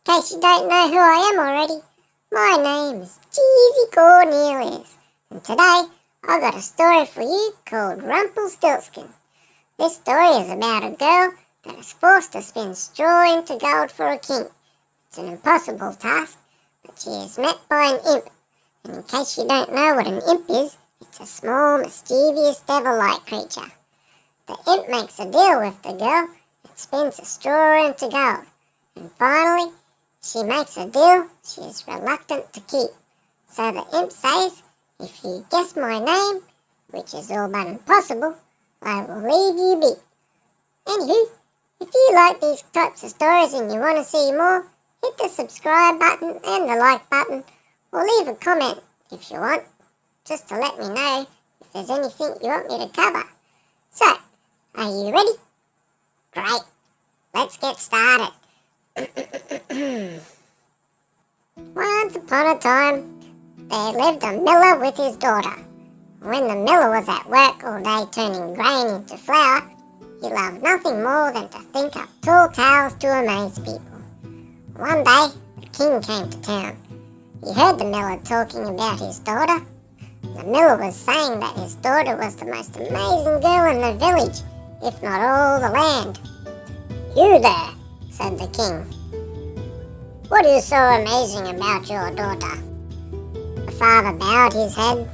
case you don't know who I am already, my name is Cheesy Cornelius, and today I've got a story for you called Rumpelstiltskin. This story is about a girl that is forced to spin straw into gold for a king. It's an impossible task, but she is met by an imp. And in case you don't know what an imp is, it's a small, mischievous, devil-like creature. The imp makes a deal with the girl and spins a straw into gold. And finally, she makes a deal she is reluctant to keep. So the imp says, if you guess my name, which is all but impossible, I will leave you be. Anywho, if you like these types of stories and you want to see more, hit the subscribe button and the like button, or leave a comment if you want, just to let me know if there's anything you want me to cover. So, are you ready? Great, let's get started. Once upon a time, there lived a miller with his daughter. When the miller was at work all day turning grain into flour, he loved nothing more than to think up tall tales to amaze people. One day, the king came to town. He heard the miller talking about his daughter. The miller was saying that his daughter was the most amazing girl in the village, if not all the land. "You there," said the king. "What is so amazing about your daughter?" The father bowed his head.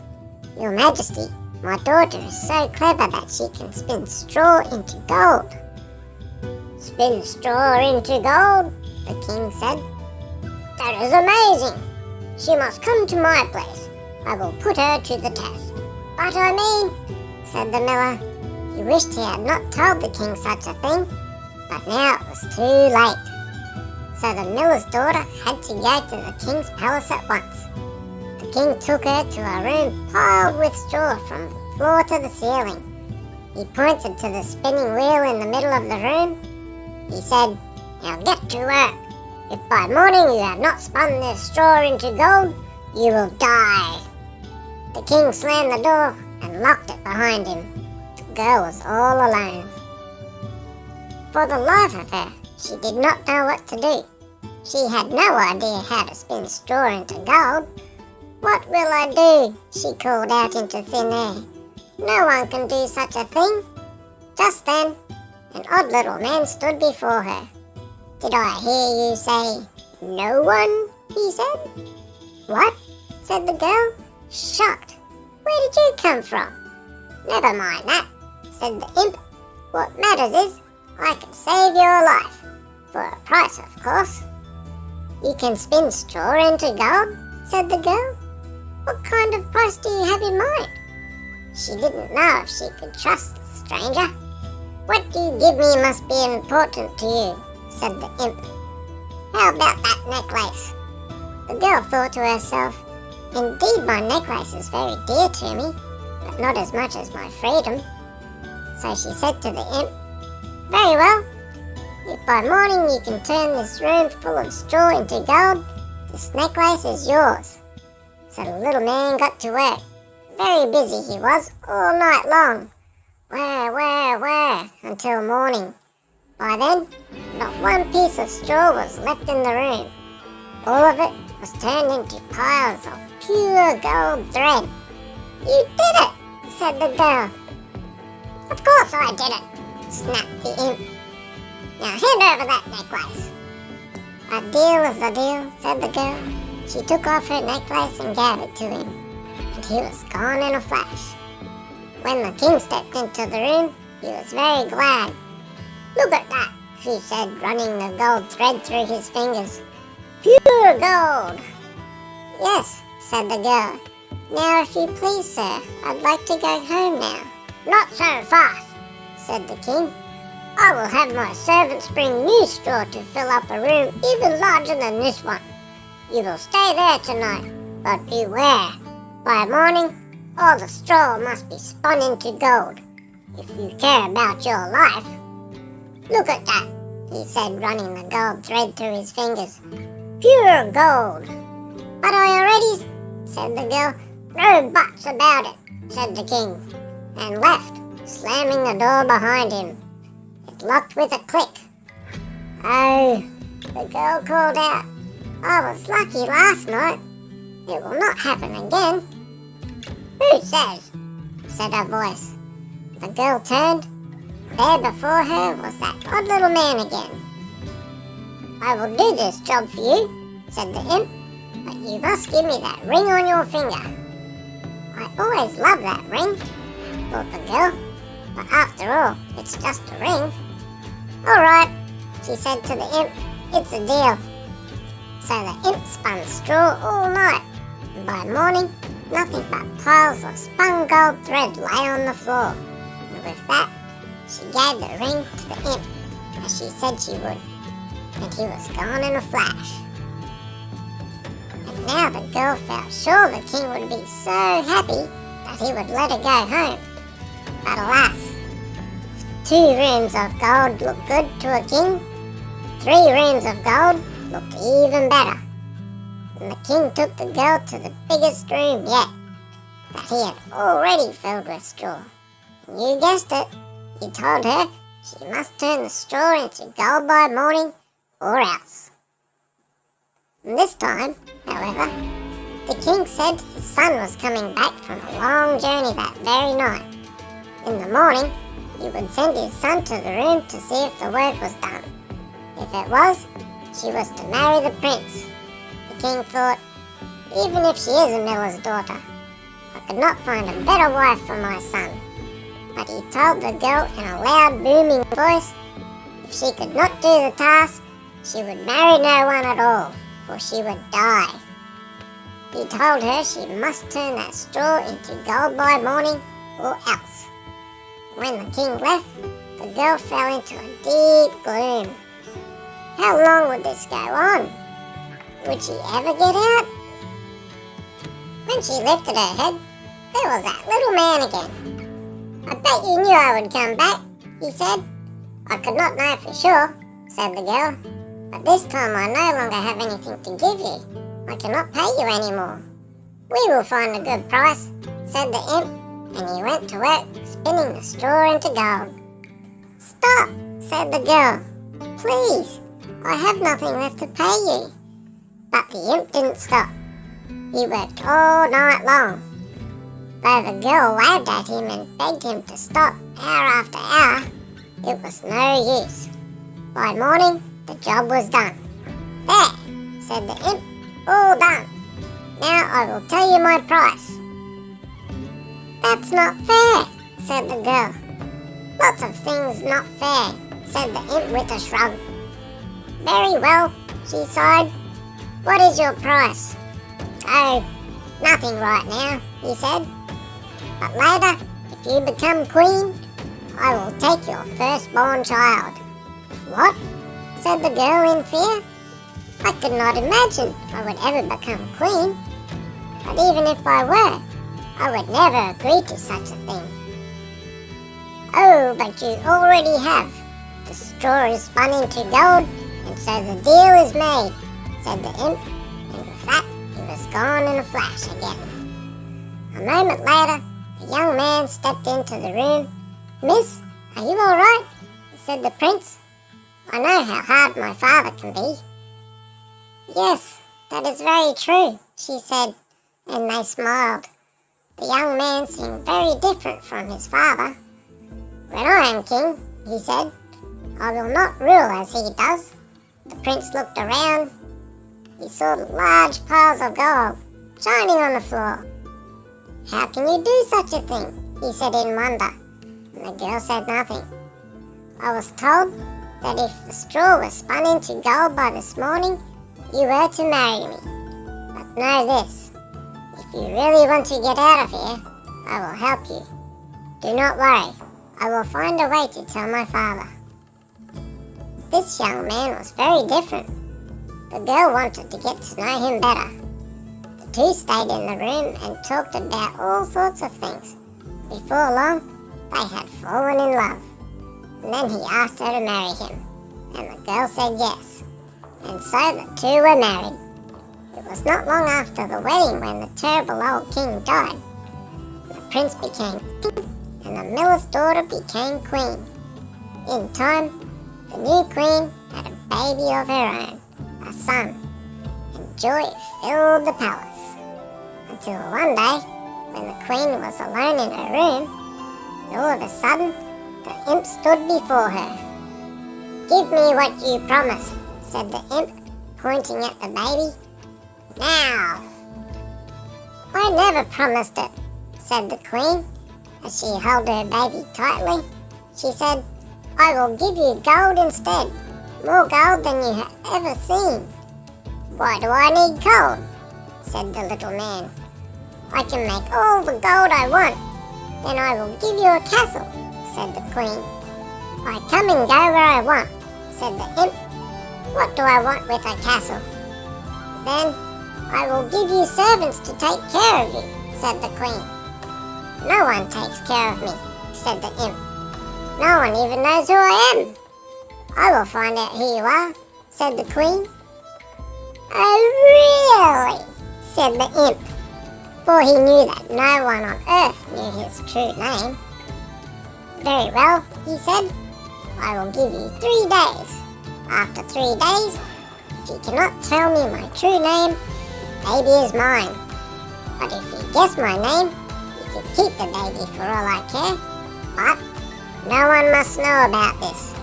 "Your Majesty, my daughter is so clever that she can spin straw into gold." "Spin straw into gold?" the king said. "That is amazing. She must come to my place. I will put her to the test." "But I mean," said the miller. He wished he had not told the king such a thing, but now it was too late. So the miller's daughter had to go to the king's palace at once. The king took her to a room piled with straw from the floor to the ceiling. He pointed to the spinning wheel in the middle of the room. He said, "Now get to work. If by morning you have not spun this straw into gold, you will die." The king slammed the door and locked it behind him. The girl was all alone. For the life of her, she did not know what to do. She had no idea how to spin straw into gold. "What will I do?" she called out into thin air. "No one can do such a thing." Just then, an odd little man stood before her. "Did I hear you say, 'no one'?" he said. "What?" said the girl, shocked. "Where did you come from?" "Never mind that," said the imp. "What matters is, I can save your life. For a price, of course." "You can spin straw into gold?" said the girl. "What kind of price do you have in mind?" She didn't know if she could trust the stranger. "What you give me must be important to you," said the imp. "How about that necklace?" The girl thought to herself, "Indeed, my necklace is very dear to me, but not as much as my freedom." So she said to the imp, "Very well. If by morning you can turn this room full of straw into gold, this necklace is yours." So the little man got to work. Very busy he was all night long. Where, until morning. By then, not one piece of straw was left in the room. All of it was turned into piles of pure gold thread. "You did it," said the girl. "Of course I did it," snapped the imp. "Now hand over that necklace." "A deal is a deal," said the girl. She took off her necklace and gave it to him, and he was gone in a flash. When the king stepped into the room, he was very glad. "Look at that," he said, running the gold thread through his fingers. "Pure gold." "Yes," said the girl. "Now, if you please, sir, I'd like to go home now." "Not so fast," said the king. "I will have my servants bring new straw to fill up a room even larger than this one. You will stay there tonight, but beware. By morning, all the straw must be spun into gold, if you care about your life." "Look at that," he said, running the gold thread through his fingers. "Pure gold." "But I already," said the girl. "No buts about it," said the king, and left, slamming the door behind him. It locked with a click. "Oh," The girl called out, "I was lucky last night. It will not happen again." "Who says?" said a voice. The girl turned. There before her was that odd little man again. "I will do this job for you," said the imp, "but you must give me that ring on your finger." "I always loved that ring," thought the girl, "but after all, it's just a ring." "All right," she said to the imp, "it's a deal." So the imp spun straw all night, and by morning, nothing but piles of spun gold thread lay on the floor. And with that, she gave the ring to the imp, as she said she would, and he was gone in a flash. And now the girl felt sure the king would be so happy that he would let her go home. But alas, 2 rooms of gold looked good to a king. 3 rooms of gold looked even better. And the king took the girl to the biggest room yet, that he had already filled with straw. And you guessed it, he told her she must turn the straw into gold by morning or else. And this time, however, the king said his son was coming back from a long journey that very night. In the morning, he would send his son to the room to see if the work was done. If it was, she was to marry the prince. The king thought, even if she is a miller's daughter, I could not find a better wife for my son. But he told the girl in a loud booming voice, if she could not do the task, she would marry no one at all, for she would die. He told her she must turn that straw into gold by morning or else. When the king left, the girl fell into a deep gloom. How long would this go on? Would she ever get out? When she lifted her head, there was that little man again. "I bet you knew I would come back," he said. "I could not know for sure," said the girl, "but this time I no longer have anything to give you. I cannot pay you anymore." "We will find a good price," said the imp, and he went to work spinning the straw into gold. "Stop," said the girl. "Please, I have nothing left to pay you." But the imp didn't stop. He worked all night long. Though the girl waved at him and begged him to stop hour after hour, it was no use. By morning, the job was done. "There," said the imp, "all done. Now I will tell you my price." "That's not fair," said the girl. "Lots of things not fair," said the imp with a shrug. "Very well," she sighed. "What is your price?" "Oh, nothing right now," he said. "But later, if you become queen, I will take your firstborn child." "What?" said the girl in fear. "I could not imagine I would ever become queen. But even if I were, I would never agree to such a thing." "Oh, but you already have. The straw is spun into gold, and so the deal is made," said the imp, and with that he was gone in a flash again. A moment later, a young man stepped into the room. "Miss, are you all right?" said the prince. "I know how hard my father can be." "Yes, that is very true," she said, and they smiled. The young man seemed very different from his father. "When I am king," he said, "I will not rule as he does." The prince looked around. He saw large piles of gold shining on the floor. "How can you do such a thing?" he said in wonder, and the girl said nothing. "I was told that if the straw was spun into gold by this morning, you were to marry me. But know this, if you really want to get out of here, I will help you. Do not worry, I will find a way to tell my father." This young man was very different. The girl wanted to get to know him better. The two stayed in the room and talked about all sorts of things. Before long, they had fallen in love. And then he asked her to marry him, and the girl said yes. And so the two were married. It was not long after the wedding when the terrible old king died. The prince became king, and the miller's daughter became queen. In time, the new queen had a baby of her own. sun, and joy filled the palace. Until one day, when the queen was alone in her room, and all of a sudden, the imp stood before her. "Give me what you promised," said the imp, pointing at the baby. "Now." "I never promised it," said the queen, as she held her baby tightly. She said, "I will give you gold instead, more gold than you have ever seen." "Why do I need gold?" said the little man. "I can make all the gold I want. Then I will give you a castle," said the queen. "I come and go where I want," said the imp. "What do I want with a castle?" "Then I will give you servants to take care of you," said the queen. "No one takes care of me," said the imp. "No one even knows who I am." "I will find out who you are," said the queen. "Oh, really?" said the imp, for he knew that no one on earth knew his true name. "Very well," he said. "I will give you 3 days. After 3 days, if you cannot tell me my true name, the baby is mine. But if you guess my name, you can keep the baby for all I care. But no one must know about this.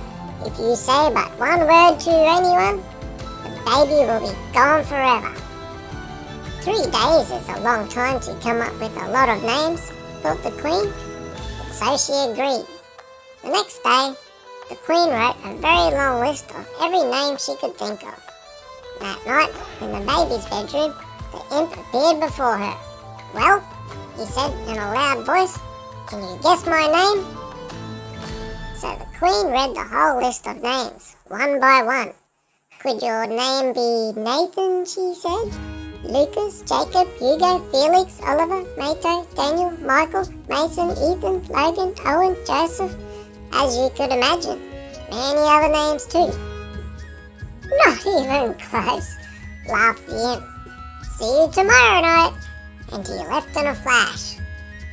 If you say but one word to anyone, the baby will be gone forever." 3 days is a long time to come up with a lot of names, thought the queen, but so she agreed. The next day, the queen wrote a very long list of every name she could think of. That night, in the baby's bedroom, the imp appeared before her. "Well," he said in a loud voice, "can you guess my name?" So the queen read the whole list of names, one by one. "Could your name be Nathan?" she said. "Lucas, Jacob, Hugo, Felix, Oliver, Mato, Daniel, Michael, Mason, Ethan, Logan, Owen, Joseph, as you could imagine. Many other names too." "Not even close," laughed the imp. "See you tomorrow night." And he left in a flash.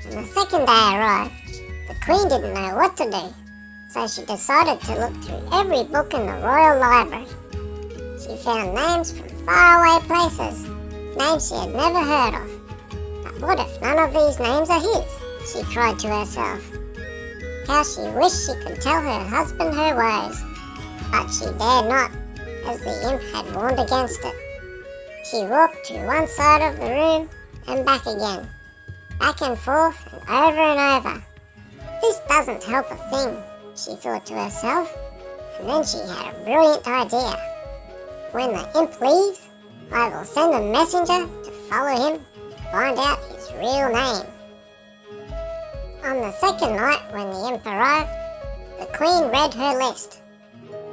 When the second day arrived, the queen didn't know what to do, so she decided to look through every book in the royal library. She found names from faraway places, names she had never heard of. But what if none of these names are his? She cried to herself. How she wished she could tell her husband her woes, but she dared not, as the imp had warned against it. She walked to one side of the room and back again, back and forth and over. "This doesn't help a thing," she thought to herself, and then she had a brilliant idea. "When the imp leaves, I will send a messenger to follow him and find out his real name." On the second night, when the imp arrived, the queen read her list.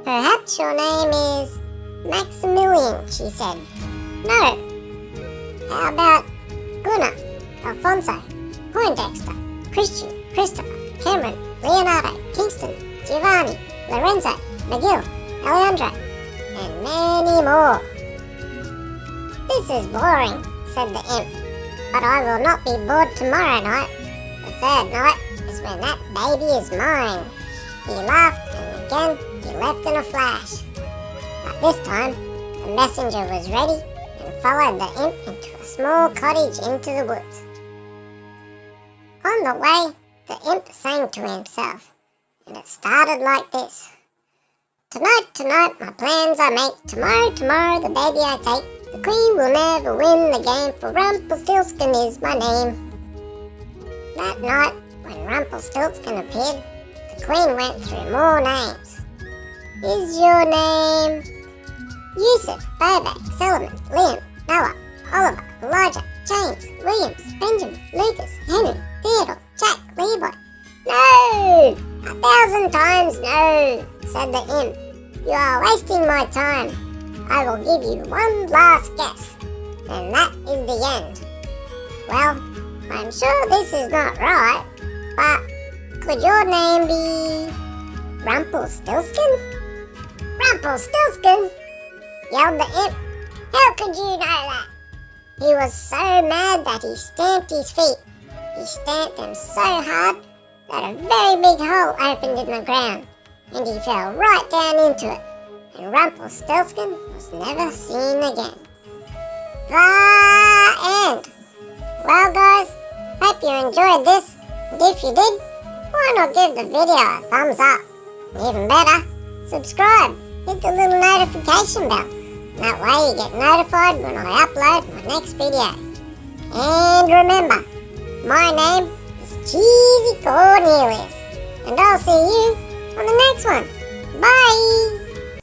"Perhaps your name is Maximilian," she said. "No." "How about Gunnar, Alfonso, Poindexter, Christian, Christopher, Cameron, Leonardo, Kingston, Giovanni, Lorenzo, McGill, Alejandro, and many more?" "This is boring," said the imp, "but I will not be bored tomorrow night. The third night is when that baby is mine." He laughed, and again he left in a flash. But this time, the messenger was ready and followed the imp into a small cottage into the woods. On the way, the imp sang to himself, and it started like this. Tonight, my plans I make. Tomorrow, the baby I take. The queen will never win the game, for Rumpelstiltskin is my name." That night, when Rumpelstiltskin appeared, the queen went through more names. "Is your name Yusuf, Bobak, Solomon, Liam, Noah, Oliver, Elijah, James, Williams, Benjamin, Lucas, Henry, Theodore, Jack, Levi?" "No! 1,000 times no!" said the imp. "You are wasting my time. I will give you one last guess, and that is the end." "Well, I'm sure this is not right, but could your name be Rumpelstiltskin?" "Rumpelstiltskin?" yelled the imp. "How could you know that?" He was so mad that he stamped his feet. He stamped them so hard that a very big hole opened in the ground, and he fell right down into it, and Rumpelstiltskin was never seen again. The end. Well guys, hope you enjoyed this, and if you did, why not give the video a thumbs up? Even better, subscribe, hit the little notification bell. That way you get notified when I upload my next video. And remember, my name is Cheesy Cornelius, and I'll see you on the next one. Bye!